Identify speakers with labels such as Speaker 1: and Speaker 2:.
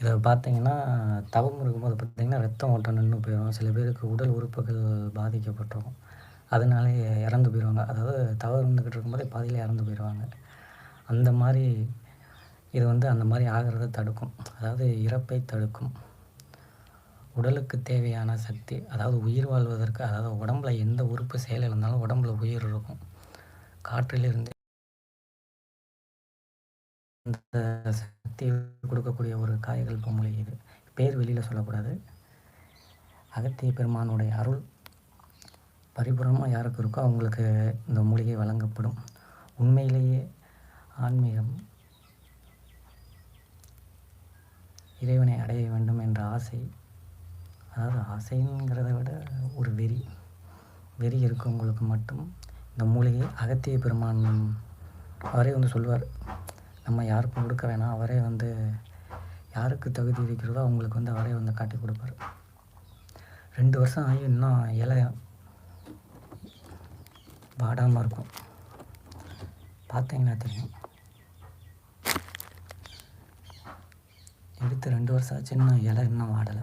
Speaker 1: இத பார்த்தீங்கன்னா, தவம் இருக்கும்போது பார்த்தீங்கன்னா, ரத்தம் ஓட்டம் நின்னு போயிரும். சில பேருக்கு உடல் உறுப்புகள் பாதிக்கப்பட்டுரும். அதனாலேயே இறந்து போயிருவாங்க. அதாவது தவம் இருந்துகிட்டு இருக்கும்போதே பாதியில இறந்து போயிருவாங்க. அந்த மாரி இது வந்து அந்த மாரி ஆகுறத தடுக்கும். அதாவது இறப்பை தடுக்கும். உடலுக்கு தேவையான சக்தி, அதாவது உயிர் வாழ்வதற்கு அதாவது உடம்புல எந்த உறுப்பு செயலிழந்தாலும் உடம்புல உயிர் இருக்கும். காற்றிலிருந்து அந்த சக்திய கொடுக்கக்கூடிய ஒரு காயகல்ப மூலிகை இது. பேர் வெளியில சொல்லக்கூடாது. அகத்திய பெருமானுடைய அருள் பரிபூரணமா யாருக்கு இருக்கோ அவங்களுக்கு இந்த மூலிகை வழங்கப்படும். உண்மையிலேயே ஆன்மீகம், இறைவனை அடைய வேண்டும் என்ற ஆசை, அதாவது ஆசைங்கிறத விட ஒரு வெறி. வெறி இருக்கவங்களுக்கு மட்டும் இந்த மூலிகை அகத்திய பெருமான் அவரே வந்து சொல்லுவார். நம்ம யாருக்கும் கொடுக்க வேணாம். அவரே வந்து யாருக்கு தகுதி இருக்கிறதோ அவங்களுக்கு வந்து அவரே வந்து காட்டிக் கொடுப்பார். 2 வருஷம் ஆகியும் இன்னும் இலை வாடாம இருக்கும். பார்த்தீங்கன்னா தெரியும். எடுத்து 2 வருஷம் ஆச்சு, இன்னும் இலை இன்னும் வாடலை.